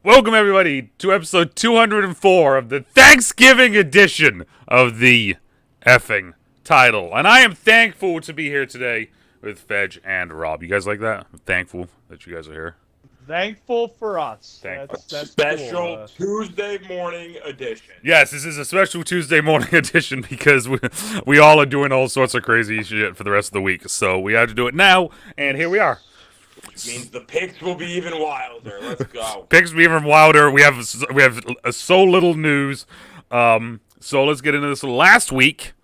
Welcome, everybody, to episode 204 of the Thanksgiving edition of the effing title. And I am thankful to be here today with Fedge and Rob. You guys like that? I'm thankful that you guys are here. Thankful for us. Thankful. That's Special cool. Tuesday morning edition. Yes, this is a special Tuesday morning edition because we all are doing all sorts of crazy shit for the rest of the week. So we had to do it now, and here we are. Which means the picks will be even wilder. Let's go. Picks be even wilder. We have so little news. So let's get into this. Last week,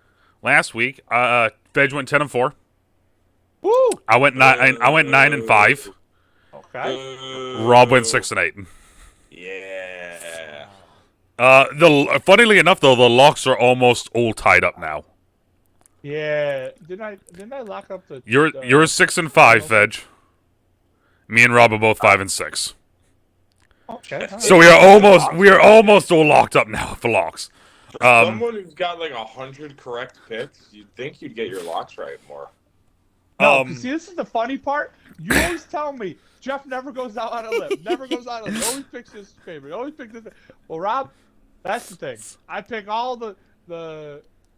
Fedge went 10-4. Woo! I went 9-5. Okay. Rob went 6-8. Yeah. Funnily enough, though, the locks are almost all tied up now. Yeah. Didn't I lock up the? You're 6-5, Fedge. Me and Rob are both 5-6. Okay. So we are almost all locked up now for locks. Someone who's got like 100 correct picks, you'd think you'd get your locks right more. No, see, this is the funny part. You always tell me Jeff never goes out on a limb. Never goes out on a limb. He always picks his favorite. He always picks this. Well, Rob, that's the thing. I pick all the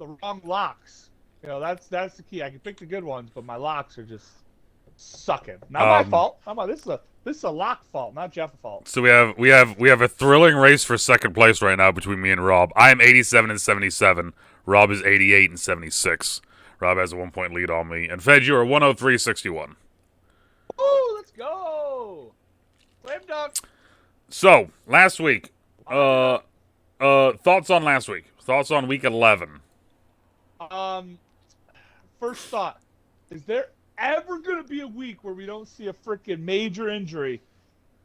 wrong locks. You know, that's the key. I can pick the good ones, but my locks are just sucking. Not my fault. This is a lock fault, not Jeff's fault. So we have a thrilling race for second place right now between me and Rob. I am 87-77. Rob is 88-76. Rob has a 1-point lead on me. And Fed, you are 103-61. Ooh, let's go! Slam dunk. So last week, thoughts on last week? Thoughts on week 11? First thought: is there ever going to be a week where we don't see a freaking major injury,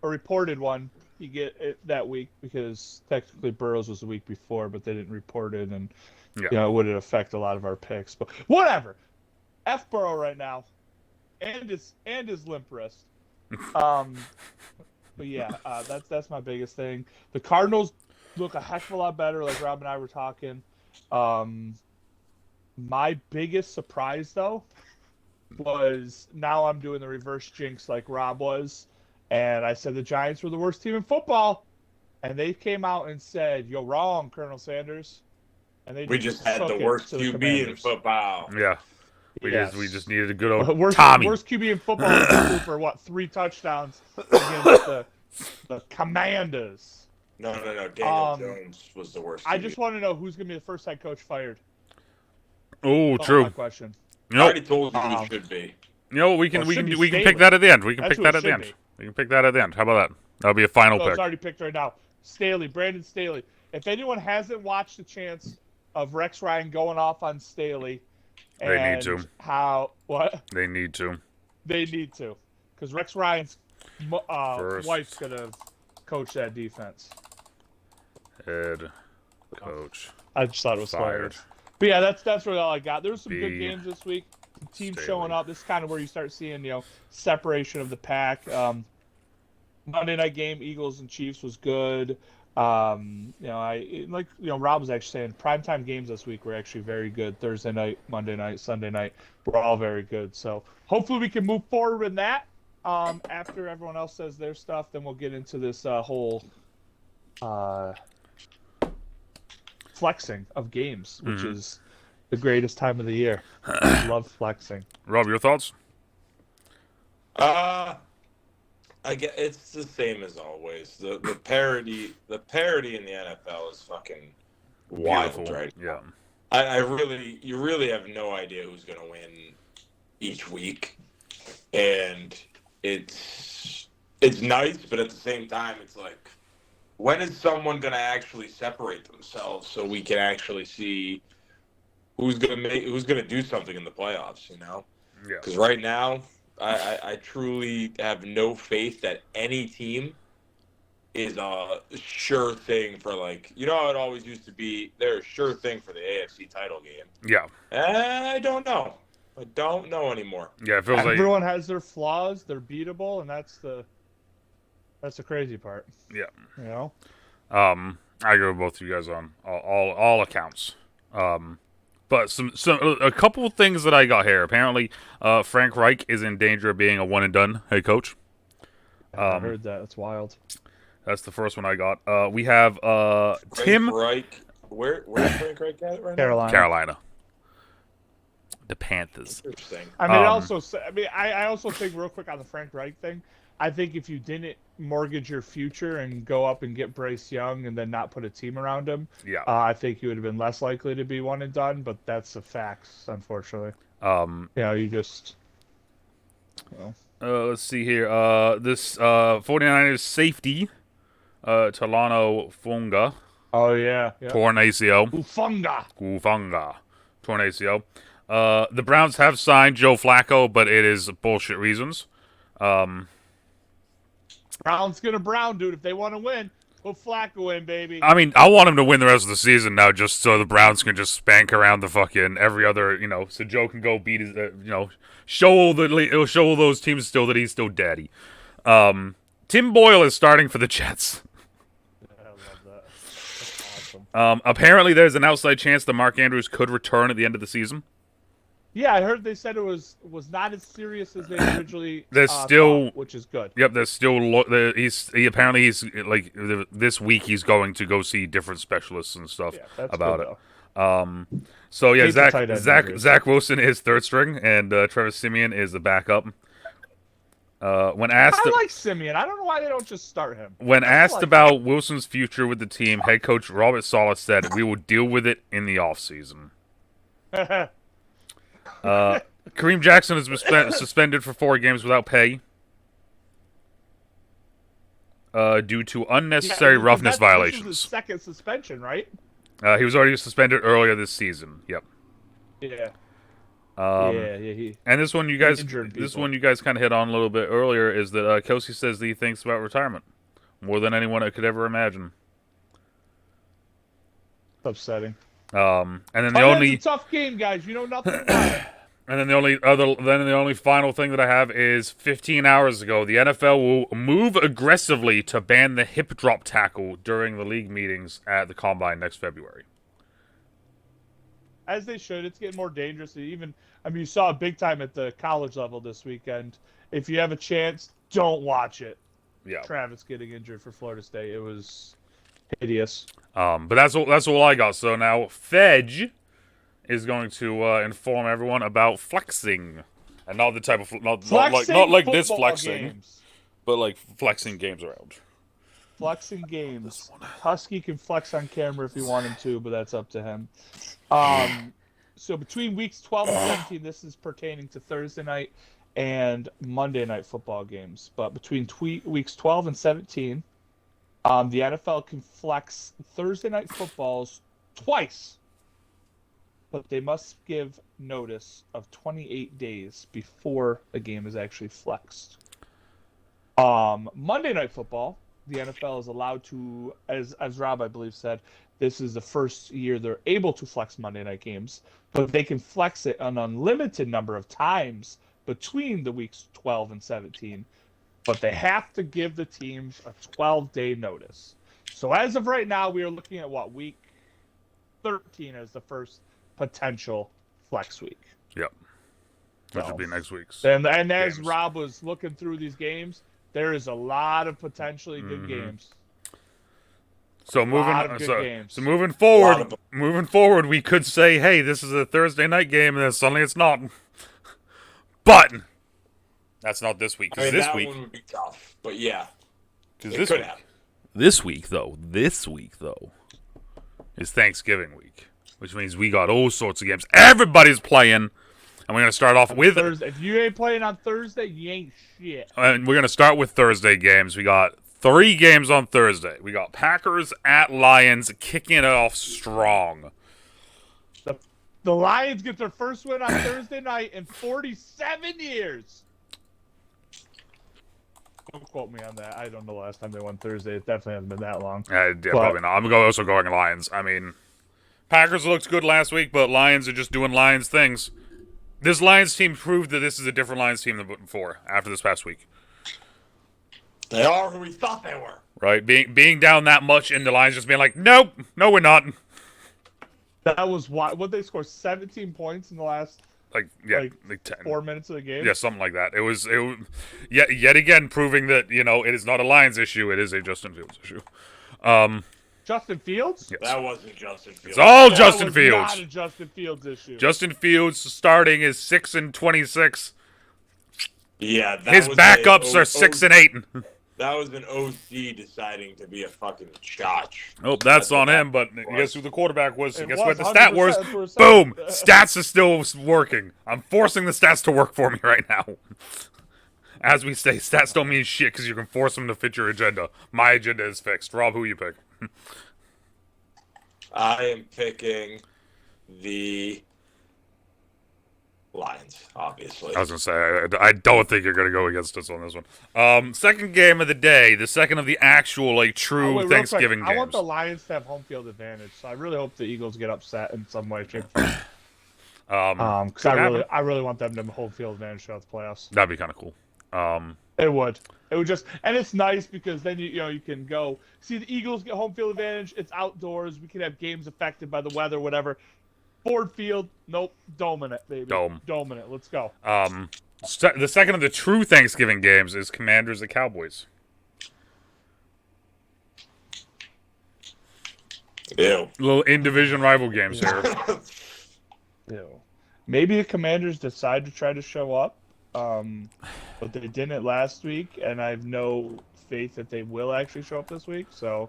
a reported one? You get it that week because technically Burrows was the week before, but they didn't report it, and Yeah. it wouldn't affect a lot of our picks. But whatever. F Burrow right now, and his limp wrist. But yeah, that's my biggest thing. The Cardinals look a heck of a lot better, like Rob and I were talking. My biggest surprise though was now I'm doing the reverse jinx like Rob was, and I said the Giants were the worst team in football, and they came out and said, "You're wrong, Colonel Sanders." And We just had the worst QB in football. Yeah. We just needed a good old worst Tommy. Worst QB in football for what, 3 touchdowns against the Commanders. No. Daniel Jones was the worst. I just want to know who's going to be the first head coach fired. Oh, That's true. my question. I already told you who should be. You know, we can Staley. pick that at the end. We can That's pick who that it at the should end. be. We can pick that at the end. How about that? That'll be a final So pick. it's already picked right now. Staley, Brandon Staley. If anyone hasn't watched the chance of Rex Ryan going off on Staley, They and need to. They need to. Because Rex Ryan's wife's going to coach that defense. Head coach. I just thought it was Fired. hilarious. But yeah, that's really all I got. There were some good B. games this week. Some teams Staley. showing up. This is kind of where you start seeing, separation of the pack. Monday night game, Eagles and Chiefs was good. Rob was actually saying, primetime games this week were actually very good. Thursday night, Monday night, Sunday night were all very good. So hopefully we can move forward with that. After everyone else says their stuff, then we'll get into this whole flexing of games, which is the greatest time of the year. I love flexing. Rob, your thoughts? I get it's the same as always. The parody in the NFL is fucking wild, Beautiful. right? Yeah. You really have no idea who's gonna win each week, and it's nice, but at the same time, it's like, when is someone gonna actually separate themselves so we can actually see who's gonna do something in the playoffs? Yeah. Because right now, I truly have no faith that any team is a sure thing for, like, how it always used to be, they're a sure thing for the AFC title game. Yeah. I don't know. I don't know anymore. Yeah, it feels like Everyone has their flaws. They're beatable, and that's the crazy part. Yeah. I agree with both of you guys on all accounts. But a couple of things that I got here. Apparently, Frank Reich is in danger of being a one and done head coach. I heard that. It's wild. That's the first one I got. We have Tim Reich. Where's Frank Reich at right Carolina. The Panthers. now? Interesting. I mean, I also think real quick on the Frank Reich thing. I think if you didn't mortgage your future and go up and get Bryce Young and then not put a team around him, Yeah. I think you would have been less likely to be one and done. But that's the facts, unfortunately. You just. Let's see here. This 49ers safety, Talano Funga, Oh yeah. torn ACL. Ufunga. Torn ACL. The Browns have signed Joe Flacco, but it is bullshit reasons. Brown's gonna Brown, dude. If they want to win, put Flacco in, baby. I mean, I want him to win the rest of the season now, just so the Browns can just spank around the fucking every other, so Joe can go beat his, show all those teams still that he's still daddy. Tim Boyle is starting for the Jets. I love that. That's awesome. Apparently, there's an outside chance that Mark Andrews could return at the end of the season. Yeah, I heard they said it was not as serious as they originally still, thought, which is good. Yep, there's still he's like this week he's going to go see different specialists and stuff about it. So yeah, Zach Wilson is third string and Trevor Siemian is the backup. When asked, I like Siemian. I don't know why they don't just start him. When asked about Wilson's future with the team, head coach Robert Saleh said, "We will deal with it in the offseason." Kareem Jackson is suspended for 4 games without pay due to unnecessary roughness violations. This is his second suspension, right? He was already suspended earlier this season. Yep. Yeah. And this one you guys kind of hit on a little bit earlier is that Kelsey says that he thinks about retirement more than anyone could ever imagine. Upsetting. And then it's a tough game, guys. You know nothing about it. And then the only final thing that I have is 15 hours ago, the NFL will move aggressively to ban the hip drop tackle during the league meetings at the Combine next February. As they should. It's getting more dangerous. You saw it big time at the college level this weekend. If you have a chance, don't watch it. Yeah. Travis getting injured for Florida State. It was hideous. But that's all I got. So now Fedge is going to inform everyone about flexing, and not the type of not like this flexing, but like flexing games around. Flexing games. Husky can flex on camera if you want him to, but that's up to him. So between weeks 12 and 17, this is pertaining to Thursday night and Monday night football games. But between weeks 12 and 17, the NFL can flex Thursday night footballs twice, but they must give notice of 28 days before the game is actually flexed. Monday night football, the NFL is allowed to, as Rob, I believe, said, this is the first year they're able to flex Monday night games, but they can flex it an unlimited number of times between the weeks 12 and 17, but they have to give the teams a 12-day notice. So as of right now, we are looking at week 13 as the first potential flex week. Yep. Which will be next week's. And as Rob was looking through these games, there is a lot of potentially good games. So moving forward, we could say, hey, this is a Thursday night game, and then suddenly it's not. But that's not this week. I mean, that one would be tough, but yeah, it could happen. This week though, is Thanksgiving week, which means we got all sorts of games. Everybody's playing. And we're going to start off with Thursday. If you ain't playing on Thursday, you ain't shit. And we're going to start with Thursday games. We got 3 games on Thursday. We got Packers at Lions kicking it off strong. The Lions get their first win on Thursday night in 47 years. Don't quote me on that. I don't know the last time they won Thursday. It definitely hasn't been that long. Probably not. I'm also going Lions. I mean, Packers looked good last week, but Lions are just doing Lions things. This Lions team proved that this is a different Lions team than before after this past week. They are who we thought they were. Right? Being down that much and the Lions just being like, nope, no, we're not. That was why. What they scored 17 points in the last like yeah, like 10. 4 minutes of the game. Yeah, something like that. It was yet again proving that it is not a Lions issue. It is a Justin Fields issue. Justin Fields? Yes. That wasn't Justin Fields. It's all That Justin was Fields. not a Justin Fields issue. Justin Fields starting is 6-26. Yeah, that His was backups are 6-8. That was an OC deciding to be a fucking chotch. Oh, that's on what him. But was. guess who the quarterback was? It Guess was what the stat was? 100%. Boom! Stats is still working. I'm forcing the stats to work for me right now. As we say, stats don't mean shit because you can force them to fit your agenda. My agenda is fixed. Rob, who you pick? I am picking the Lions, obviously. I was gonna say I don't think you're gonna go against us on this one. Second game of the day, the second of the actual true Wait, real Thanksgiving quick. games. I want the Lions to have home field advantage, so I really hope the Eagles get upset in some way, shape, or form. Because I really want them to have home field advantage throughout the playoffs. That'd be kind of cool. It would just, and it's nice because then you can go see the Eagles get home field advantage. It's outdoors. We can have games affected by the weather, whatever. Ford Field, nope, doming it, baby. Doming it. Let's go. The second of the true Thanksgiving games is Commanders at Cowboys. Ew. Little in-division rival games here. Ew. Maybe the Commanders decide to try to show up, but they didn't last week, and I have no faith that they will actually show up this week. So,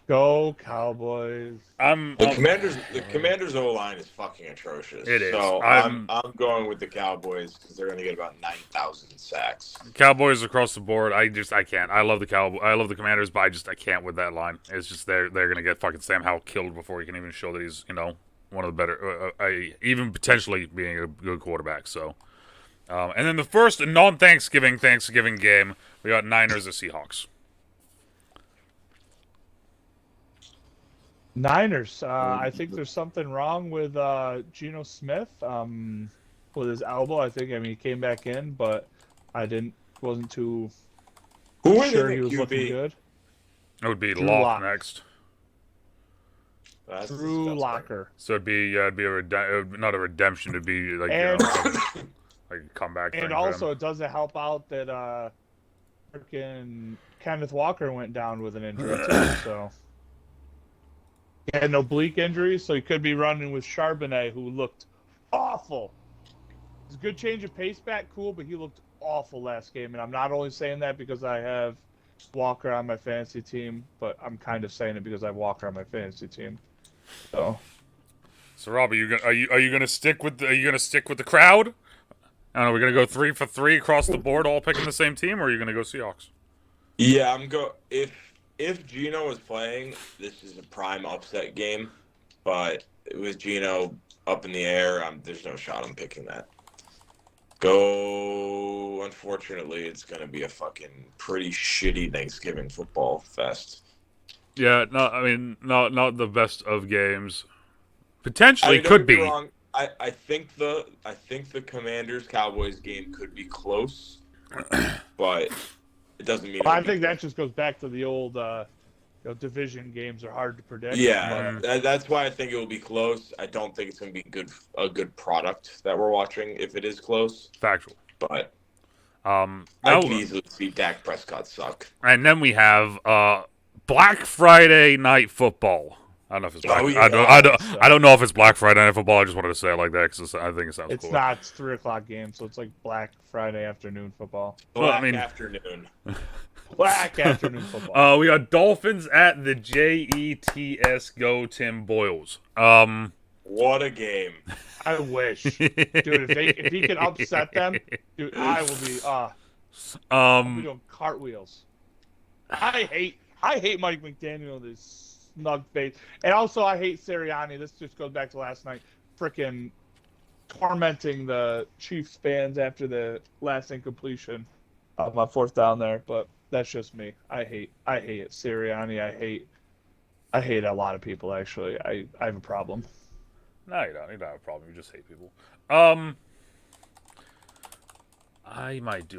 go Cowboys! The Commanders O-line is fucking atrocious. It is. So I'm going with the Cowboys because they're going to get about 9,000 sacks. Cowboys across the board. I can't. I love the Commanders, but I can't with that line. It's just they're going to get fucking Sam Howell killed before he can even show that he's one of the better, even potentially being a good quarterback. So, and then the first non-Thanksgiving game, we got Niners at Seahawks. Niners. I think there's something wrong with Geno Smith with his elbow. He came back in, but wasn't too sure he was looking good. It would be Drew Lock Lock. next. That's Drew disgusting. Locker. So it'd be not a redemption. It'd be like And- like a comeback. thing And for also, him. it doesn't help out that freaking Kenneth Walker went down with an injury too. So he had no oblique injury, so he could be running with Charbonnet, who looked awful. It's a good change of pace back, cool, but he looked awful last game. And I'm not only saying that because I have Walker on my fantasy team, but I'm kind of saying it because I have Walker on my fantasy team. So Rob, are you gonna stick with the crowd? I don't know. We're gonna go 3 for 3 across the board, all picking the same team, or are you gonna go Seahawks? Yeah, if Geno is playing, this is a prime upset game. But with Geno up in the air, there's no shot I'm picking that. Unfortunately, it's going to be a fucking pretty shitty Thanksgiving football fest. Yeah, not the best of games. Potentially could be. Wrong. I think the Commanders Cowboys game could be close, but it doesn't mean. I think that just goes back to the old division games are hard to predict. Yeah, that's why I think it will be close. I don't think it's going to be a good product that we're watching if it is close. Factual. But I can easily see Dak Prescott suck. And then we have Black Friday Night Football. I don't know if it's Black. I don't know if it's Black Friday Night Football. I just wanted to say it like that because I think it sounds cool. It's not. It's 3:00 game, so it's like Black Friday afternoon football. Afternoon. Black afternoon football. We got Dolphins at the Jets. Go Tim Boyles. What a game! I wish, dude. If he can upset them, dude, I will be. I'll be doing cartwheels. I hate Mike McDaniel. This snug face, and also I hate Sirianni. This just goes back to last night. Freaking tormenting the Chiefs fans after the last incompletion of my fourth down there, but that's just me. I hate it. Sirianni, I hate a lot of people actually. I have a problem. No, you don't. You don't have a problem. You just hate people. I might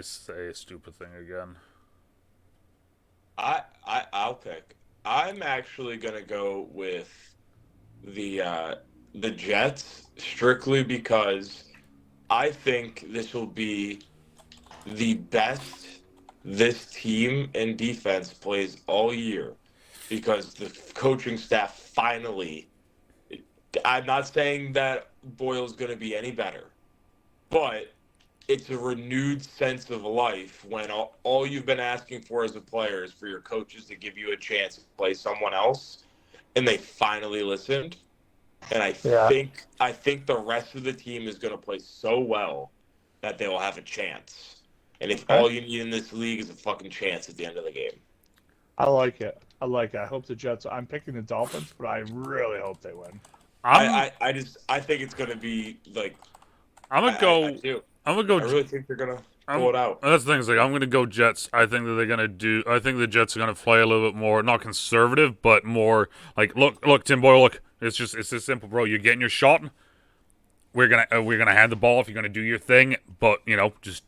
say a stupid thing again. I'll pick. I'm actually gonna go with the the Jets strictly because I think this will be the best this team and defense plays all year because the coaching staff finally. I'm not saying that Boyle's going to be any better, but it's a renewed sense of life when all you've been asking for as a player is for your coaches to give you a chance to play someone else, and they finally listened. And Yeah. I think the rest of the team is going to play so well that they will have a chance. And if Okay. all you need in this league is a fucking chance at the end of the game, I like it. I like it. I hope the Jets. I'm picking the Dolphins, but I really hope they win. I'm I think it's going to be like I'm gonna I go. do. I'm gonna go. I really think they're going to pull I'm. it out. That's the thing. Is like I'm gonna go Jets. I think that they're gonna do. I think the Jets are gonna play a little bit more, not conservative, but more like look, Tim Boyle. Look, it's this simple, bro. You're getting your shot. We're gonna hand the ball if you're gonna do your thing, but just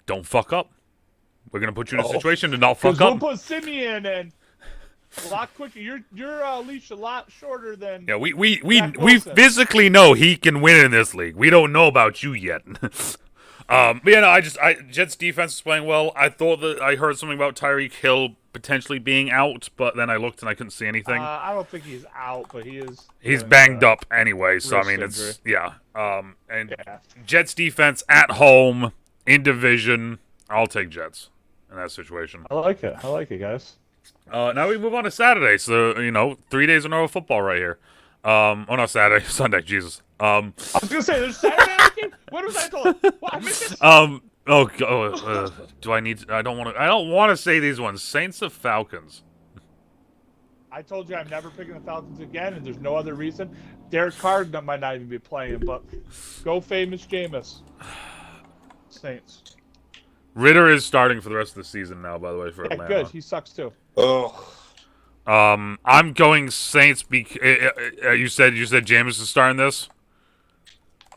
don't fuck up. We're gonna put you in a Oh, situation to not because fuck we'll up. put Simeon in a lot quicker. Your leash a lot shorter than Yeah, Zach we Wilson. physically know he can win in this league. We don't know about you yet. But yeah, no, Jets defense is playing well. I thought that I heard something about Tyreek Hill potentially being out, but then I looked and I couldn't see anything. I don't think he's out, but he is. He's dealing with banged a up anyway, so I wrist mean injury. it's yeah. And Yeah. Jets defense at home in division. I'll take Jets in that situation. I like it. I like it, guys. Now we move on to Saturday. So 3 days in a row of football right here. Oh no, Saturday, Sunday. Jesus. I was gonna say there's Saturday night game. What was I told? What I missed it? Do I need? I don't want to. I don't want to say these ones. Saints of Falcons. I told you I'm never picking the Falcons again, and there's no other reason. Derek Carr might not even be playing, but go famous Jameis. Saints. Ritter is starting for the rest of the season now. By the way, for Yeah, Atlanta. good. He sucks too. Oh, I'm going Saints. You said Jameis is starting this.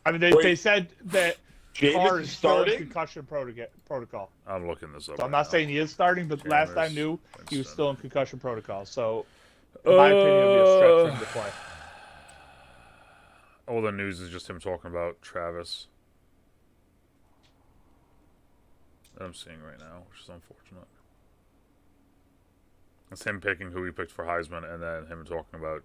I mean, Wait. they said that Carr Jameis is is still in starting. concussion protocol. I'm looking this up. So I'm right not now. saying he is starting, but last Jameis I knew he was Winston. still in concussion protocol. So, in my opinion, it'll be a stretch for him to play. All the news is just him talking about Travis. That I'm seeing right now, which is unfortunate. It's him picking who he picked for Heisman, and then him talking about.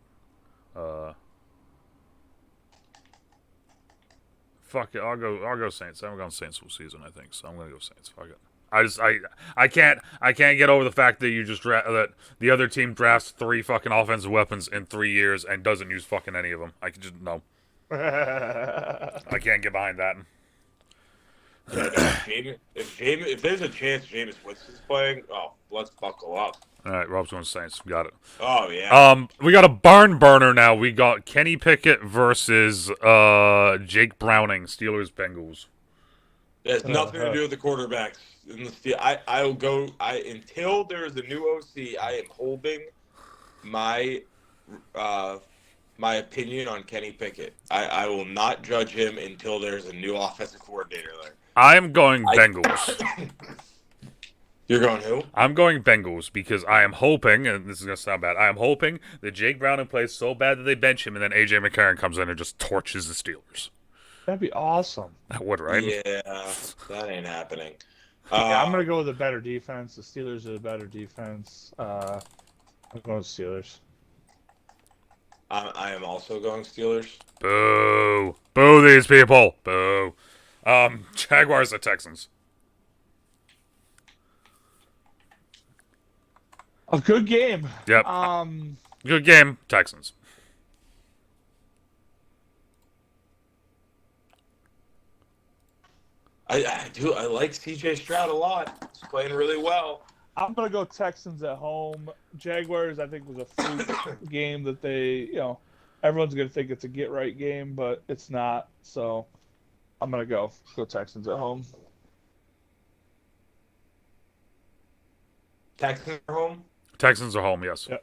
Fuck it, I'll go Saints. I haven't gone Saints all season, I think, so I'm gonna go Saints. Fuck it. I can't get over the fact that that the other team drafts 3 fucking offensive weapons in 3 years and doesn't use fucking any of them. I can just no. I can't get behind that. If there's a chance Jameis Winston's playing, oh, let's buckle up. All right, Rob's going Saints. Got it. Oh yeah. We got a barn burner now. We got Kenny Pickett versus Jake Browning, Steelers Bengals. It has nothing to do with the quarterbacks. In the I will go. Until there's a new OC. I am holding my my opinion on Kenny Pickett. I will not judge him until there's a new offensive coordinator there. I am going Bengals. You're going who? I'm going Bengals because I am hoping, and this is going to sound bad, I am hoping that Jake Browning plays so bad that they bench him and then A.J. McCarron comes in and just torches the Steelers. That'd be awesome. That would, right? Yeah, that ain't happening. Yeah, I'm gonna go with a better defense. The Steelers are the better defense. I'm going Steelers. I am also going Steelers. Boo. Boo these people. Boo. Jaguars at Texans. A good game. Yep. Good game, Texans. I like C.J. Stroud a lot. He's playing really well. I'm gonna go Texans at home. Jaguars, I think, was a fluke game that they, everyone's gonna think it's a get right game, but it's not. So I'm gonna go Texans at home. Texans are home. Texans are home, yes. Yeah.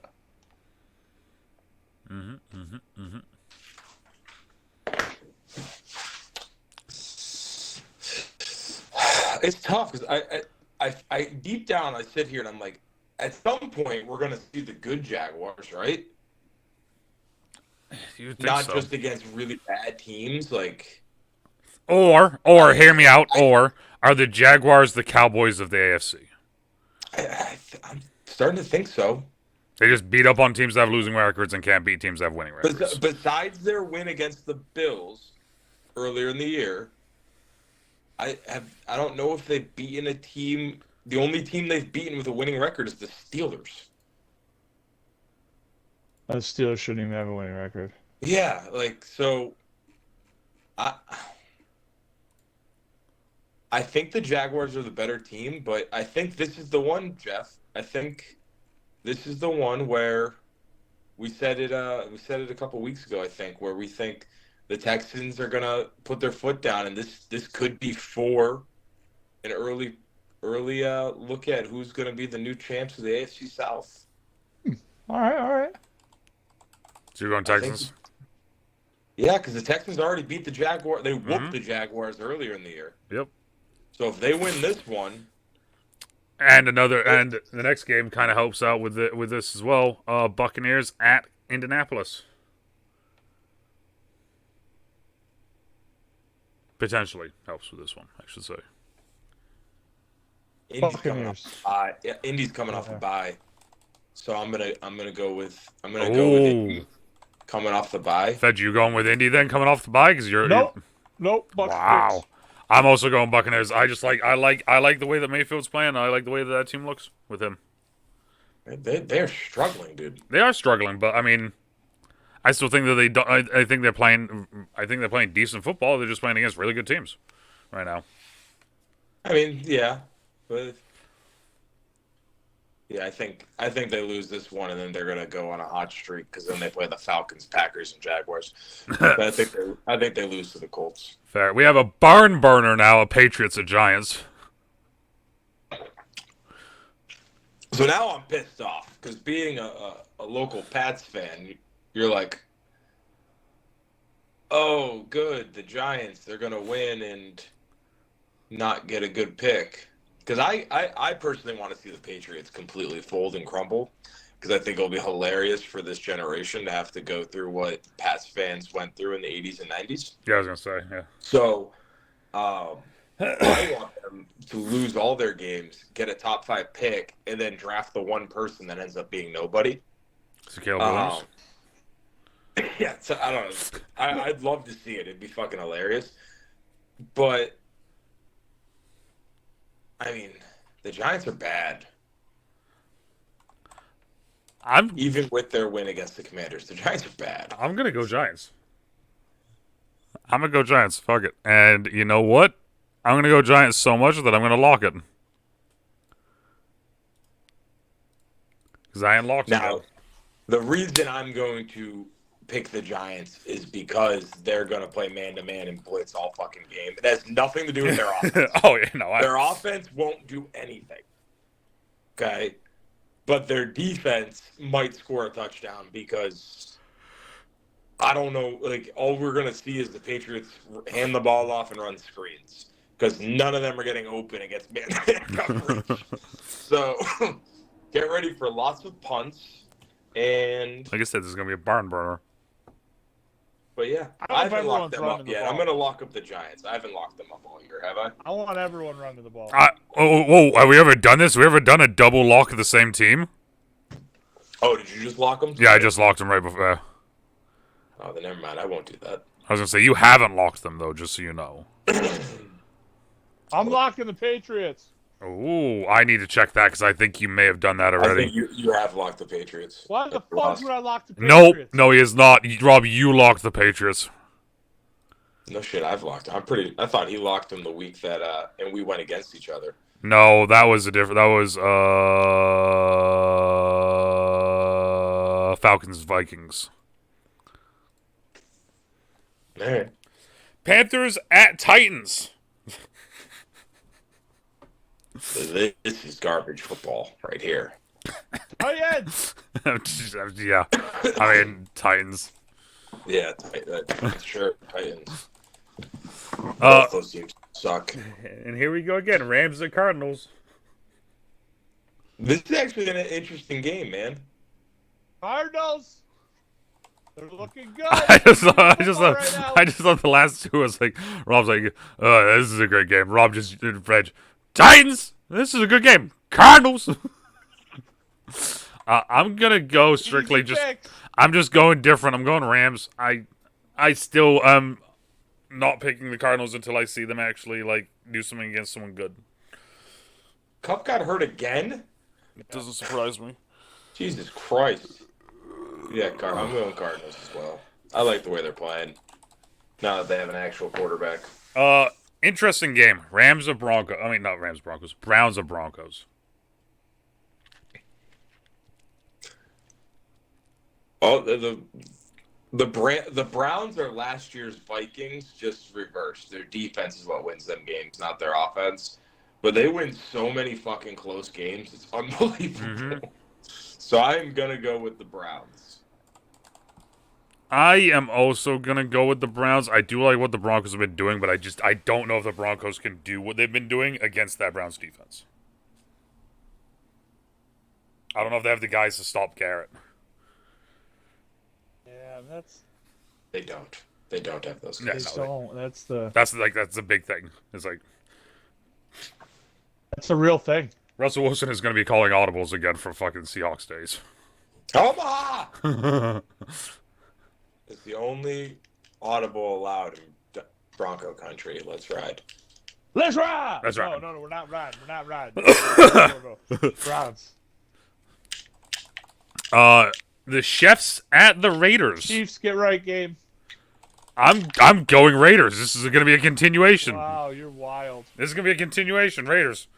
It's tough because I deep down I sit here and I'm like, at some point we're gonna see the good Jaguars, right? You think not so? just against really bad teams. Like, Or hear me out. Or are the Jaguars the Cowboys of the AFC? I'm starting to think so. They just beat up on teams that have losing records and can't beat teams that have winning records. Besides their win against the Bills earlier in the year, I don't know if they've beaten a team. The only team they've beaten with a winning record is the Steelers. The Steelers shouldn't even have a winning record. Yeah, like so. I think the Jaguars are the better team, but I think this is the one, Jeff. I think this is the one where we said it. We said it a couple weeks ago. I think where we think the Texans are gonna put their foot down, and this could be for an early look at who's gonna be the new champs of the AFC South. All right. So you're going Texans? Yeah, because the Texans already beat the Jaguars. They whooped the Jaguars earlier in the year. Yep. So if they win this one, and the next game kind of helps out with this as well. Buccaneers at Indianapolis. Potentially helps with this one, I should say. Indy's coming off a bye, so I'm gonna go with Indy coming off the bye. Fed, you going with Indy then coming off the bye because you're nope. Bucks wow. Picks. I'm also going Buccaneers. I like the way that Mayfield's playing. I like the way that team looks with him. They're struggling, dude. They are struggling, but I mean, I still think that they don't. I think they're playing. I think they're playing decent football. They're just playing against really good teams right now. I mean, yeah, but yeah, I think they lose this one, and then they're gonna go on a hot streak because then they play the Falcons, Packers, and Jaguars. But I think they lose to the Colts. Fair. We have a barn burner now. Of Patriots at Giants. So now I'm pissed off because being a local Pats fan, you're like, oh, good, the Giants, they're gonna win and not get a good pick. Because I personally want to see the Patriots completely fold and crumble because I think it'll be hilarious for this generation to have to go through what Pats fans went through in the 80s and 90s. Yeah, I was going to say, yeah. So I want them to lose all their games, get a top 5 pick, and then draft the one person that ends up being nobody. So Caleb Williams? Yeah, so I don't know. I'd love to see it. It'd be fucking hilarious. But I mean, the Giants are bad. Even with their win against the Commanders, the Giants are bad. I'm gonna go Giants. Fuck it. And you know what? I'm gonna go Giants so much that I'm gonna lock it. Because I unlocked it. Now, the reason I'm going to pick the Giants is because they're going to play man-to-man and blitz all fucking game. It has nothing to do with their offense. Their offense won't do anything. Okay? But their defense might score a touchdown because, I don't know, like, all we're going to see is the Patriots hand the ball off and run screens because none of them are getting open against man-to-man coverage. So, get ready for lots of punts. And like I said, this is going to be a barn burner. But yeah, I haven't locked them up yet. I'm going to lock up the Giants. I haven't locked them up all year, have I? I want everyone running the ball. Whoa, have we ever done this? Have we ever done a double lock of the same team? Oh, did you just lock them? Yeah, I just locked them right before. Oh, then never mind. I won't do that. I was going to say, you haven't locked them, though, just so you know. I'm locking the Patriots. Ooh, I need to check that because I think you may have done that already. I think you have locked the Patriots. Why the fuck would I lock the Patriots? No, he is not. Rob, you locked the Patriots. No shit, I've locked. I thought he locked them the week that and we went against each other. No, that was a different. That was Falcons Vikings. All right. Panthers at Titans. This is garbage football right here. Titans. Yeah, I mean Titans. Yeah, sure, Titans. Both those teams suck. And here we go again, Rams and Cardinals. This is actually an interesting game, man. Cardinals. They're looking good. I just Right thought the last two was like Rob's like, this is a great game. Rob just did Fred. Titans. This is a good game. Cardinals. I'm gonna go strictly Easy just. picks. I'm just going different. I'm going Rams. I still not picking the Cardinals until I see them actually like do something against someone good. Cup got hurt again? It doesn't surprise me. Jesus Christ. Yeah, I'm going Cardinals as well. I like the way they're playing. Now that they have an actual quarterback. Interesting game. Rams of Broncos. I mean, not Rams Broncos. Browns of Broncos. Oh, the Browns are last year's Vikings, just reversed. Their defense is what wins them games, not their offense. But they win so many fucking close games. It's unbelievable. Mm-hmm. So I'm going to go with the Browns. I am also gonna go with the Browns. I do like what the Broncos have been doing, but I don't know if the Broncos can do what they've been doing against that Browns defense. I don't know if they have the guys to stop Garrett. Yeah, that's. They don't. They don't have those Yeah, guys. They don't. That's the. That's the big thing. It's like That's the real thing. Russell Wilson is gonna be calling audibles again for fucking Seahawks days. Omaha! It's the only audible allowed in Bronco country. Let's ride. Let's ride. Let's ride. No, we're not riding. We're not riding. No. Browns. The Chefs at the Raiders. Chiefs get right game. I'm going Raiders. This is gonna be a continuation. Wow, you're wild. This is gonna be a continuation. Raiders.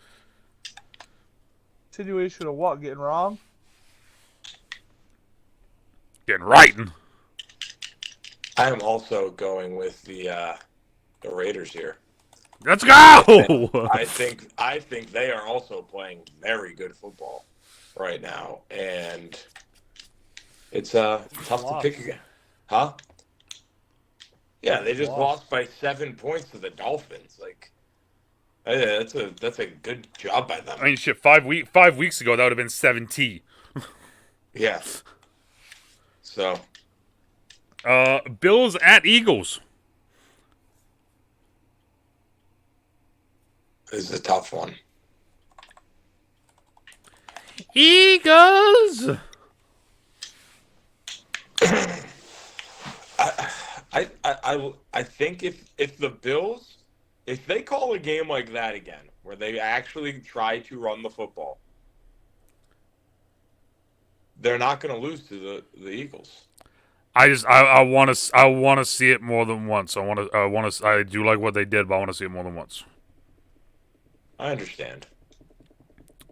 Continuation of what? Getting wrong? Getting right. I am also going with the Raiders here. Let's go! I think they are also playing very good football right now, and it's tough to pick again. Huh? Yeah, they just lost by 7 points to the Dolphins. Like, that's a good job by them. I mean, shit. 5 weeks ago, that would have been 7-T. Yeah. So. Bills at Eagles. This is a tough one. Eagles. I think if the Bills, if they call a game like that again, where they actually try to run the football, they're not going to lose to the Eagles. I want to see it more than once. I do like what they did, but I want to see it more than once. I understand.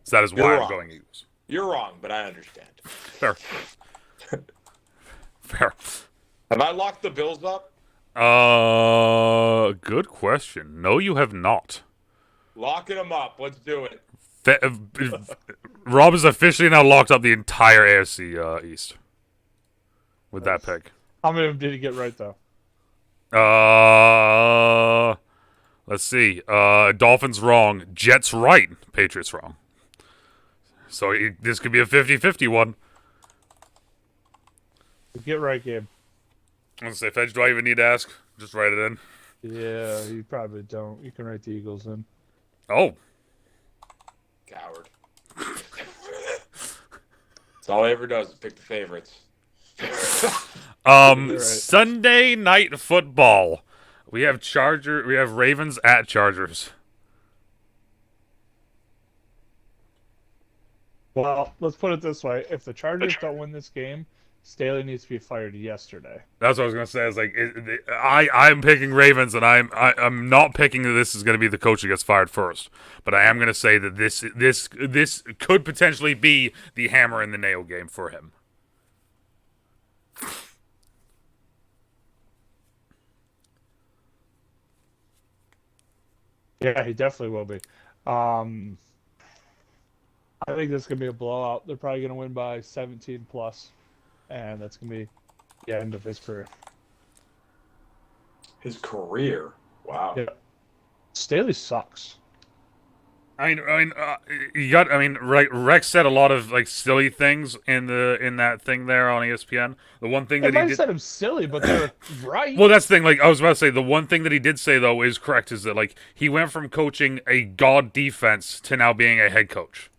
So that is why I'm going Eagles. You're wrong, but I understand. Fair. Fair. Have I locked the Bills up? Good question. No, you have not. Locking them up. Let's do it. Rob is officially now locked up the entire AFC East with that pick. How many of them did he get right, though? Let's see. Dolphins wrong. Jets right. Patriots wrong. So this could be a 50-50 one. Get right game. I was gonna say, Fedge, do I even need to ask? Just write it in. Yeah, you probably don't. You can write the Eagles in. Oh. Coward. That's all he ever does is pick the favorites. Right. Sunday night football. We have Ravens at Chargers. Well, let's put it this way: if the Chargers don't win this game, Staley needs to be fired yesterday. That's what I was gonna say. It's like I'm picking Ravens, and I'm not picking that this is gonna be the coach who gets fired first. But I am gonna say that this could potentially be the hammer and the nail game for him. Yeah, he definitely will be. I think this is gonna be a blowout. They're probably gonna win by 17 plus, and that's gonna be the end of his career. His career? Wow. Yeah. Staley sucks. you got. I mean, Rex said a lot of like silly things in that thing there on ESPN. The one thing They that he might have did. said him silly, but they're right. Well, that's the thing. Like I was about to say, the one thing that he did say though is correct. Is that like he went from coaching a god defense to now being a head coach.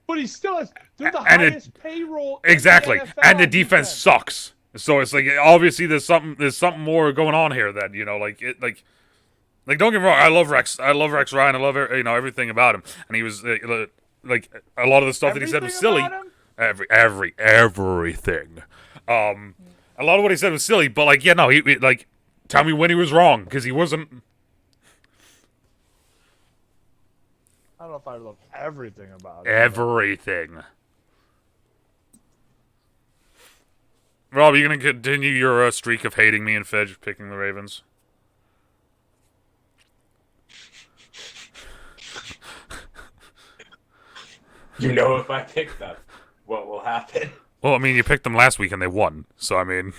But he still has. They're the And it highest payroll exactly, in the NFL and the on defense sucks. So it's like obviously there's something more going on here. That like don't get me wrong, I love Rex. I love Rex Ryan. I love everything about him. And he was like a lot of the stuff that he said was Everything silly. about him? Everything. A lot of what he said was silly, but like yeah, no, he like tell me when he was wrong because he wasn't. I don't know if I love everything about it. Everything. Rob, are you gonna continue your streak of hating me and Fedge picking the Ravens? You know, if I pick them, what will happen? Well, I mean, you picked them last week and they won, so I mean,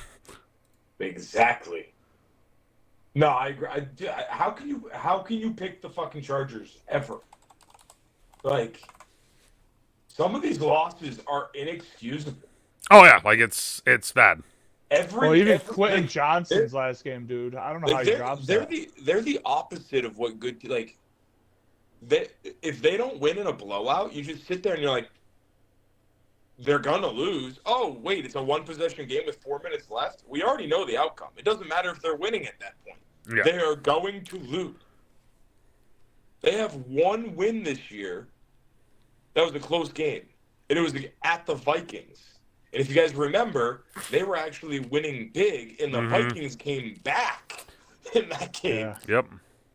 Exactly. No, I agree. How can you pick the fucking Chargers ever? Like, some of these losses are inexcusable. oh yeah, like it's bad. Well, even Every Quentin like, Johnson's last game, dude. I don't know how like he drops they're that. they're the opposite of what good like. If they don't win in a blowout, you just sit there and you're like, they're gonna lose. Oh wait, it's a one possession game with 4 minutes left. We already know the outcome. It doesn't matter if they're winning at that point. Yeah. They are going to lose. They have one win this year. That was a close game, and it was at the Vikings. And if you guys remember, they were actually winning big, and the Vikings came back in that game Yep.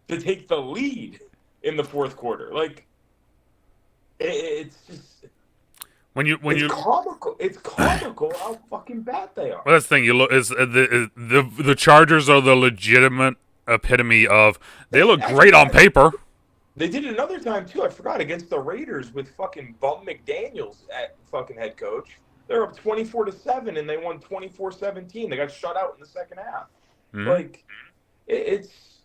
to take the lead in the fourth quarter. Like, it's just it's comical. It's comical how fucking bad they are. Well, that's the thing. You look is the Chargers are the legitimate epitome of they look great on paper. They did it another time too. I forgot against the Raiders with fucking Bum McDaniels at fucking head coach. They're up 24-7 and they won 24-17. They got shut out in the second half. Like it's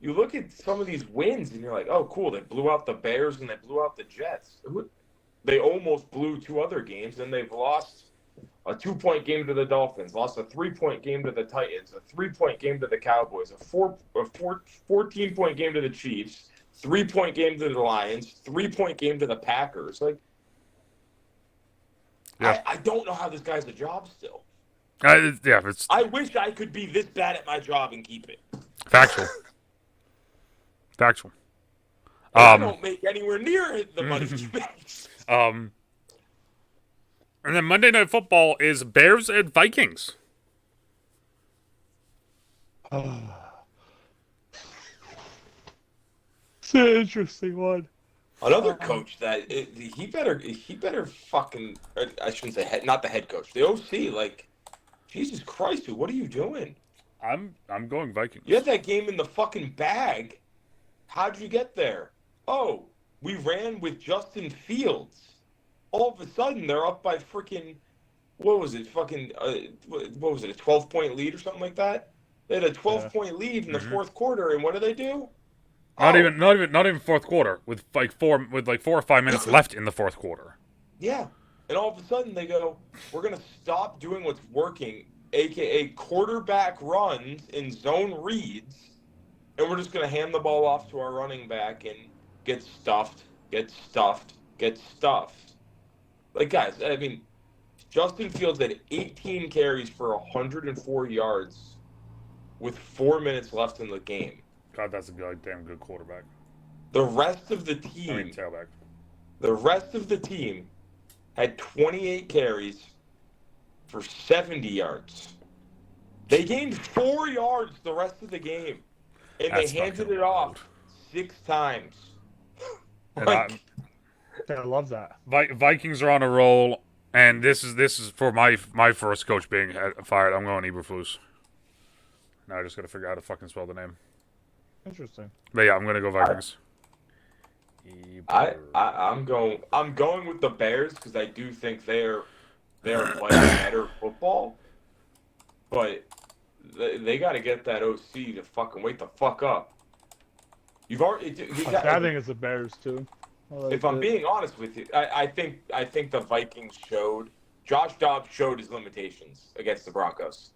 you look at some of these wins and you're like, oh cool, they blew out the Bears and they blew out the Jets. They almost blew two other games and they've lost a 2-point game to the Dolphins, lost a 3-point game to the Titans, a 3-point game to the Cowboys, a 14-point game to the Chiefs, 3-point game to the Lions, 3-point game to the Packers. Like, yeah. I don't know how this guy's a job still. I wish I could be this bad at my job and keep it. Factual. I don't make anywhere near the money he makes. And then Monday Night Football is Bears and Vikings. It's an interesting one. Another coach that he better fucking, I shouldn't say not the head coach, the OC. Like, Jesus Christ, dude, what are you doing? I'm going Vikings. You had that game in the fucking bag. How'd you get there? Oh, we ran with Justin Fields. All of a sudden, they're up by freaking, what was it? Fucking, what was it? A 12-point lead or something like that. They had a 12-point lead in the fourth quarter, and what do? Not even fourth quarter with like 4 or 5 minutes left in the fourth quarter. Yeah, and all of a sudden they go, we're gonna stop doing what's working, aka quarterback runs and zone reads, and we're just gonna hand the ball off to our running back and get stuffed. Like, guys, I mean, Justin Fields had 18 carries for 104 yards with 4 minutes left in the game. God, that's a damn good quarterback. The rest of the team, tailback. The rest of the team had 28 carries for 70 yards. They gained 4 yards the rest of the game, and they handed it off 6 times. I love that. Vikings are on a roll, and this is for my first coach being fired. I'm going Eberflus. Now I just got to figure out how to fucking spell the name. Interesting. But yeah, I'm gonna go Vikings. I'm going with the Bears because I do think they're playing better football, but they got to get that OC to fucking wake the fuck up. You've already. I think it's the Bears too. If I'm being honest with you, I think the Vikings showed Josh Dobbs showed his limitations against the Broncos.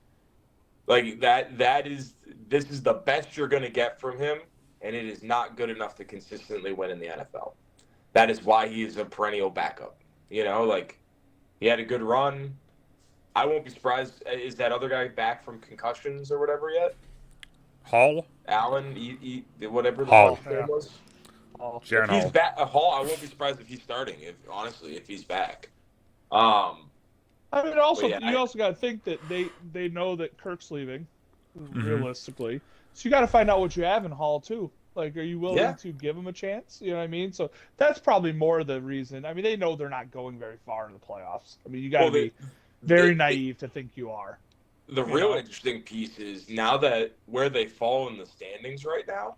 Like this is the best you're going to get from him, and it is not good enough to consistently win in the NFL. That is why he is a perennial backup. You know, like he had a good run. I won't be surprised. Is that other guy back from concussions or whatever yet? Hall? Allen, whatever the Hall. fuck's name was. Jaron If he's Hall. back, Hall, I won't be surprised if he's starting. If he's back. I mean, also yeah, you also got to think that they know that Kirk's leaving, realistically. So you got to find out what you have in Hall too. Like, are you willing to give him a chance? You know what I mean? So that's probably more the reason. I mean, they know they're not going very far in the playoffs. I mean, you got to be very naive to think you are. The real interesting piece is now that where they fall in the standings right now,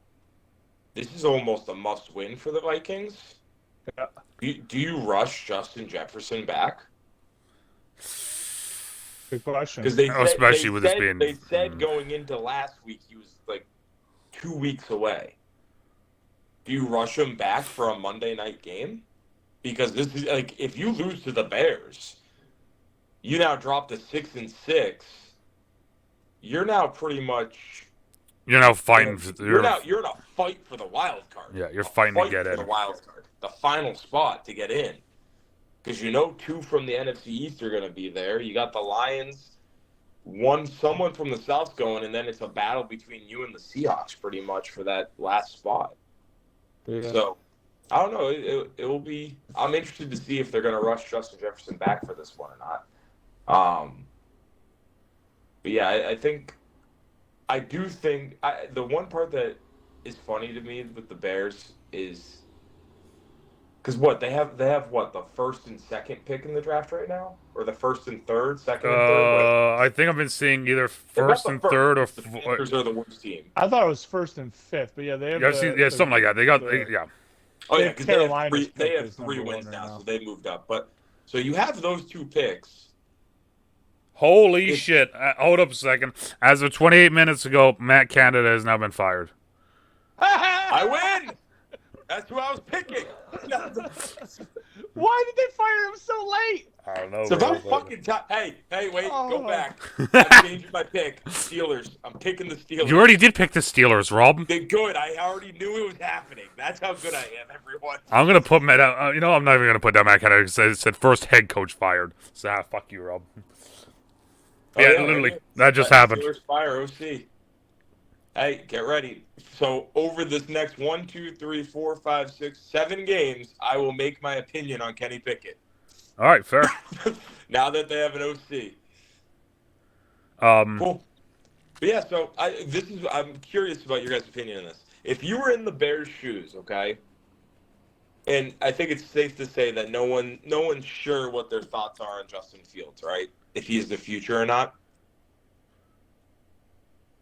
this is almost a must-win for the Vikings. Yeah. Do you rush Justin Jefferson back? Good question. Because they said going into last week he was like 2 weeks away. Do you rush him back for a Monday night game? Because this is like if you lose to the Bears, you now drop to 6-6. You're now pretty much. You're now fighting. You're in a fight for the wild card. Yeah, you're fighting to get in. The wild card, the final spot to get in, because you know 2 from the NFC East are going to be there. You got the Lions, someone from the South going, and then it's a battle between you and the Seahawks pretty much for that last spot. Yeah. So I don't know. It will be. I'm interested to see if they're going to rush Justin Jefferson back for this one or not. But yeah, I do think the one part that is funny to me with the Bears is because they have the first and second pick in the draft right now, or the first and third, second and third. I think I've been seeing either first and third or. The Panthers are the worst team. I thought it was first and fifth, but yeah, they have. Something like that. They got yeah. Oh yeah, because they have 3 wins now, so they moved up. But so you have those 2 picks. Holy shit. Hold up a second. As of 28 minutes ago, Matt Canada has now been fired. I win! That's who I was picking. Why did they fire him so late? I don't know. It's about fucking time. Hey, wait, go back. I'm changing my pick. Steelers. I'm picking the Steelers. You already did pick the Steelers, Rob. Good. I already knew it was happening. That's how good I am, everyone. I'm going to put Matt out. I'm not even going to put down Matt Canada because it said first head coach fired. So, fuck you, Rob. Yeah, literally. That just happened. Steelers fire OC. Hey, get ready. So over this next 1, 2, 3, 4, 5, 6, 7 games, I will make my opinion on Kenny Pickett. All right, fair. Now that they have an OC. Cool. But yeah, so I'm curious about your guys' opinion on this. If you were in the Bears' shoes, okay, and I think it's safe to say that no one's sure what their thoughts are on Justin Fields, right? If he is the future or not.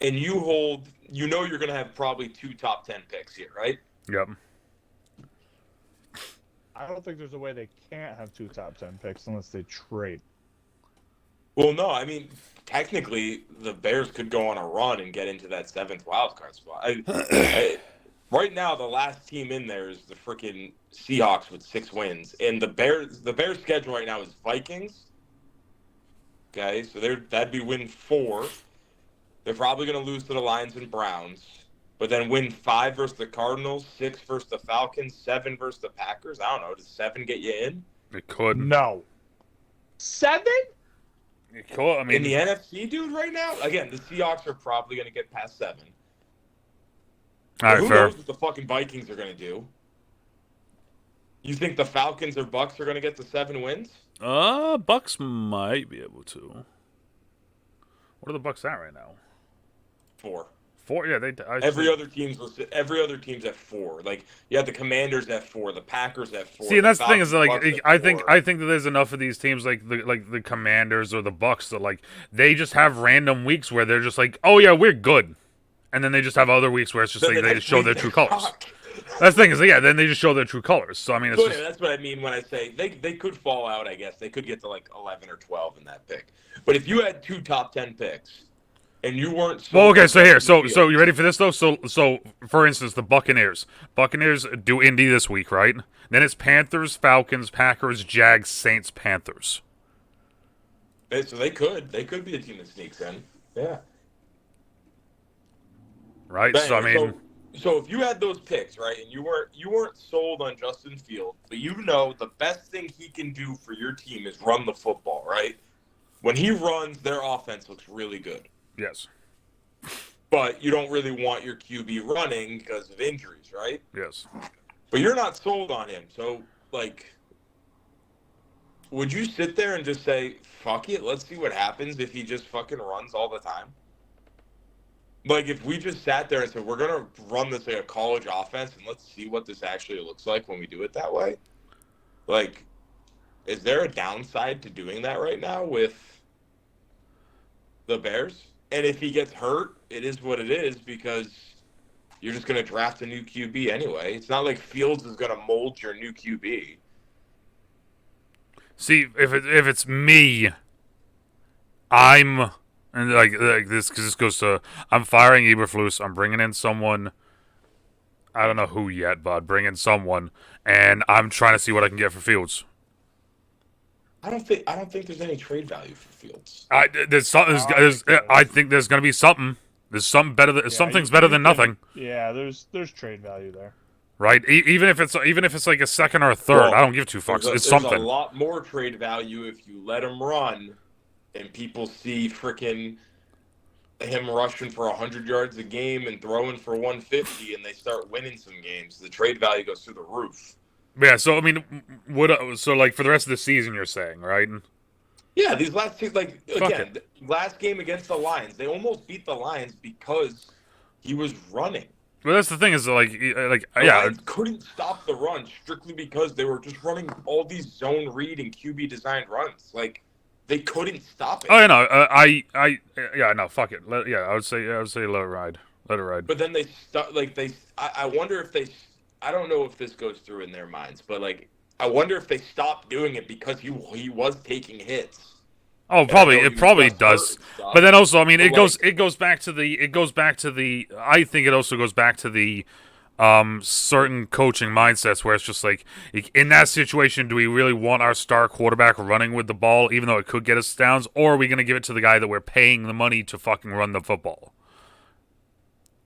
And you're going to have probably 2 top 10 picks here, right? Yep. I don't think there's a way they can't have 2 top 10 picks unless they trade. Well, no, I mean, technically, the Bears could go on a run and get into that 7th wildcard spot. Right now, the last team in there is the freaking Seahawks with 6 wins. And the Bears' schedule right now is Vikings. Okay, so that'd be win 4. They're probably going to lose to the Lions and Browns, but then win 5 versus the Cardinals, 6 versus the Falcons, 7 versus the Packers. I don't know. Does 7 get you in? It could. No. 7? It could. I mean, in the NFC, dude, right now? Again, the Seahawks are probably going to get past 7. All right, who fair. knows what the fucking Vikings are going to do? You think the Falcons or Bucks are going to get the 7 wins? Bucks might be able to. What are the Bucks at right now? 4. 4, yeah. Every other team's at 4. Like you have the Commanders at 4, the Packers at 4. See, and that's the thing is like I think 4. I think that there's enough of these teams like the Commanders or the Bucks that like they just have random weeks where they're just like, oh yeah, we're good, and then they just have other weeks where it's just like they just show their true colors. That's the thing is, then they just show their true colors. So I mean, that's what I mean when I say they could fall out. I guess they could get to like 11 or 12 in that pick. But if you had 2 top 10 picks, and you weren't Well, sold okay, on so here, Justin so you Fields, ready for this though? So for instance, the Buccaneers do Indy this week, right? Then it's Panthers, Falcons, Packers, Jags, Saints, Panthers, so they could be a team that sneaks in. Yeah. right? But So I anyway, mean, so if you had those picks, right, and you weren't sold on Justin Fields, but you know the best thing he can do for your team is run the football, right? When he runs, their offense looks really good. yes, But you don't really want your QB running because of injuries, right? yes. But you're not sold on him. So, like, would you sit there and just say, fuck it, let's see what happens if he just fucking runs all the time? Like, if we just sat there and said, we're going to run this like a college offense and let's see what this actually looks like when we do it that way. Like, is there a downside to doing that right now with the Bears? And if he gets hurt, it is what it is because you're just going to draft a new QB anyway. It's not like Fields is going to mold your new QB. See, if it's me, I'm and like this because this goes to I'm firing Eberflus. I'm bringing in someone. I don't know who yet, but bringing someone, and I'm trying to see what I can get for Fields. I don't think there's any trade value for Fields. I think there's going to be something. There's something better. Something's better than nothing. Yeah, there's trade value there. Right? Even if it's like a second or a third, Well, I don't give two fucks. It's there's something. a lot more trade value if you let him run and people see freaking him rushing for 100 yards a game and throwing for 150 and they start winning some games. The trade value goes through the roof. Yeah. So I mean, so like for the rest of the season, you're saying, right? Yeah, these last two, like, Fuck again, last game against the Lions, they almost beat the Lions because he was running. But that's the thing is like The yeah. Lions couldn't stop the run strictly because they were just running all these zone read and QB designed runs. Like, they couldn't stop it. Oh, yeah, no, yeah, no, fuck it. I would say let it ride. Let it ride. But then they I wonder if they. I don't know if this goes through in their minds, but like, I wonder if they stopped doing it because he was taking hits. Oh, probably it probably does. But then also, I mean, it goes back to the. I think it also goes back to the certain coaching mindsets where it's just like in that situation, do we really want our star quarterback running with the ball, even though it could get us downs, or are we going to give it to the guy that we're paying the money to fucking run the football?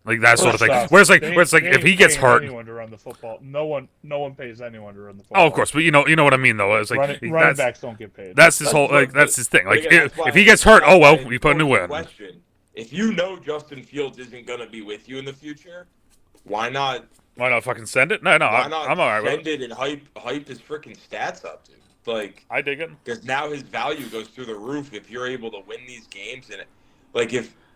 Like that sort of thing. Where it's like if he gets hurt, anyone to run the football. No one pays anyone to run the football. oh, of course, but you know what I mean though. It's like running backs don't get paid. That's his whole like that's his thing. Like if he gets hurt, oh well, we put a new win. Question: if you know Justin Fields isn't going to be with you in the future, why not? Why not fucking send it? No, I'm all right with it. Send it and hype his freaking stats up, dude. Like, I dig it. Because now his value goes through the roof if you're able to win these games. And like,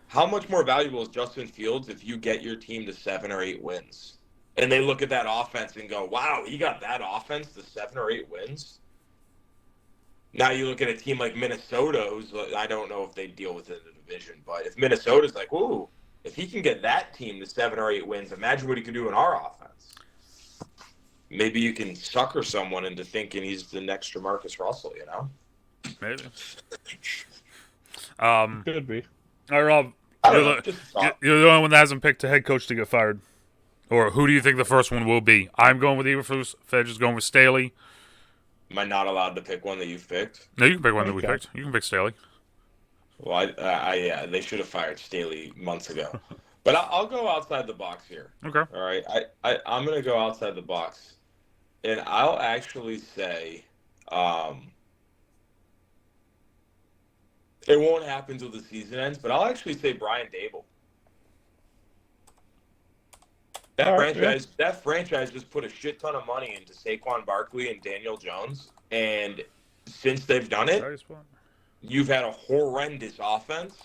how much more valuable is Justin Fields if you get your team to 7 or 8 wins? And they look at that offense and go, wow, he got that offense to 7 or 8 wins? Now you look at a team like Minnesota, who's, I don't know if they deal with it in the division, but if Minnesota's like, ooh, if he can get that team to 7 or 8 wins, imagine what he could do in our offense. Maybe you can sucker someone into thinking he's the next Jamarcus Russell, you know? Maybe. Could be. All right, Rob. You're the only one that hasn't picked a head coach to get fired. Or who do you think the first one will be? I'm going with Eberflus. Fedge is going with Staley. Am I not allowed to pick one that you've picked? No, you can pick one that we picked. You can pick Staley. Well, yeah, they should have fired Staley months ago. But I'll go outside the box here. Okay. All right. I'm going to go outside the box. And I'll actually say it won't happen until the season ends, but I'll actually say Brian Dable. That franchise just put a shit ton of money into Saquon Barkley and Daniel Jones. And since they've done it, you've had a horrendous offense,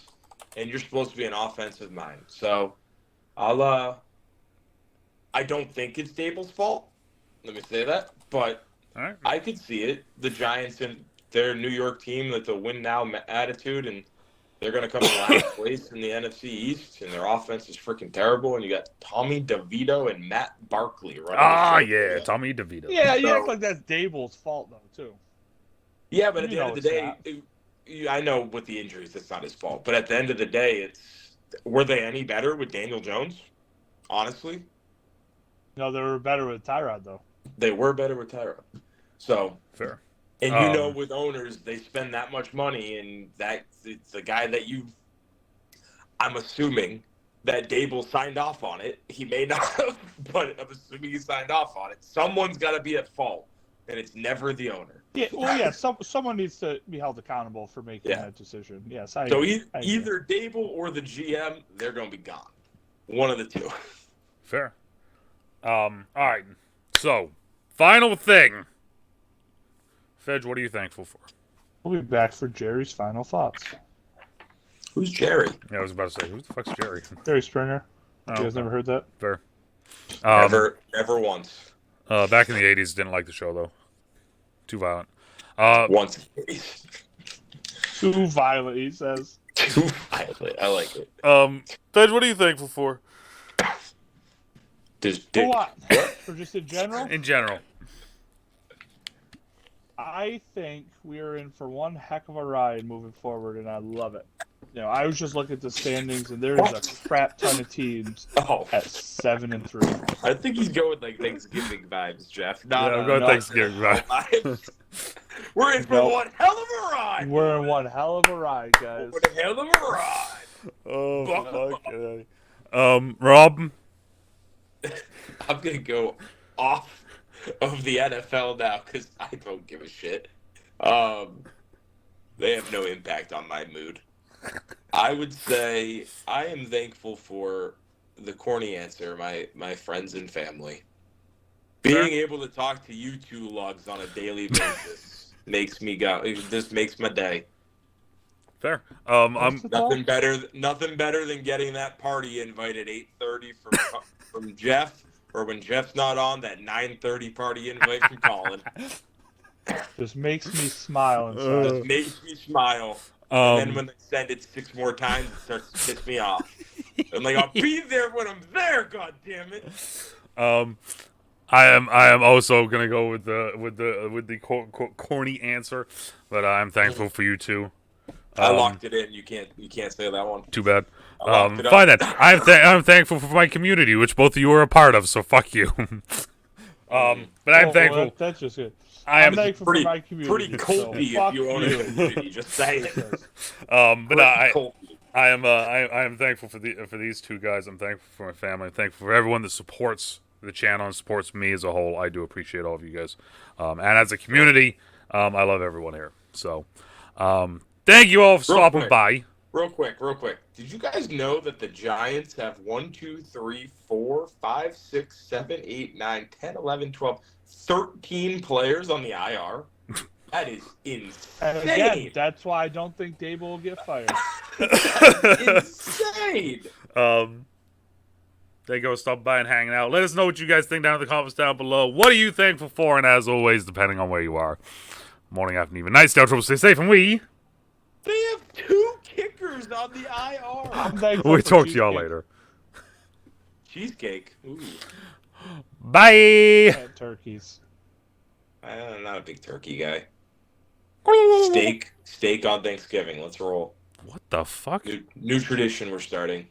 and you're supposed to be an offensive mind. So I don't think it's Dable's fault. Let me say that. But right. I could see it. The Giants and their New York team with the win now attitude, and they're going to come in last place in the NFC East, and their offense is freaking terrible. And you got Tommy DeVito and Matt Barkley running. Yeah, Tommy DeVito. Yeah, you act like that's Dable's fault though, too. Yeah, but at the end of the day, I know with the injuries, that's not his fault. But at the end of the day, it's Were they any better with Daniel Jones? Honestly, No, they were better with Tyrod though. they were better with Tyrod. So, Fair. and with owners, they spend that much money, and that it's the guy that I'm assuming that Dable signed off on it. He may not have, but I'm assuming he signed off on it. Someone's got to be at fault, and it's never the owner. Yeah, well, yeah. Someone needs to be held accountable for making that decision. Yes, I. So agree. either Dable or the GM, they're going to be gone. One of the two. Fair. All right. So, final thing. Fedge, what are you thankful for? We'll be back for Jerry's final thoughts. Who's Jerry? Yeah, I was about to say, who the fuck's Jerry? Jerry Springer. Oh, You guys never heard that? Fair. Never once. Back in the 80s, didn't like the show, though. Too violent. Once. Too violent, he says. Too violent. I like it. Fedge, what are you thankful for? For what? For just in general? In general. I think we are in for one heck of a ride moving forward, and I love it. You know, I was just looking at the standings, and there's a crap ton of teams at 7-3. I think he's going like Thanksgiving vibes, Jeff. No, I'm going Thanksgiving vibes. We're in for one hell of a ride. We're in one hell of a ride, guys. What a hell of a ride. Oh, fuck. Rob? I'm going to go off of the NFL now because I don't give a shit. They have no impact on my mood. I would say I am thankful for the corny answer, my friends and family. Being able to talk to you two lugs on a daily basis makes me go. It just makes my day. Fair. I'm nothing better than getting that party invite at 8:30 from Jeff, or when Jeff's not on, that 9:30 party invite from Colin. Just makes me smile inside. Just makes me smile. And then when they send it 6 more times, it starts to piss me off. I'm like, I'll be there when I'm there. God damn it. I am also gonna go with the corny answer, but I'm thankful for you two. I locked it in. You can't say that one. Too bad. Fine then. I'm thankful for my community, which both of you are a part of. So fuck you. But I'm thankful. Well, that's just good. I'm thankful for my community. Pretty culty so if you own a community. Just saying. But I am thankful for these two guys. I'm thankful for my family. I'm thankful for everyone that supports the channel and supports me as a whole. I do appreciate all of you guys. And as a community, I love everyone here. So, thank you all for stopping by. Real quick. Did you guys know that the Giants have 1, 2, 3, 4, 5, 6, 7, 8, 9, 10, 11, 12, 13 players on the IR? That is insane. And again, that's why I don't think Dable will get fired. Insane. There you go. Stop by and hanging out. Let us know what you guys think down in the comments down below. What are you thankful for? And as always, depending on where you are, morning, afternoon, even night, stay out, trouble, stay safe, and they have 2 kickers on the IR. We'll talk to y'all later. Cheesecake. Ooh. Bye. Turkeys. I'm not a big turkey guy. Steak on Thanksgiving. Let's roll. What the fuck? New tradition we're starting.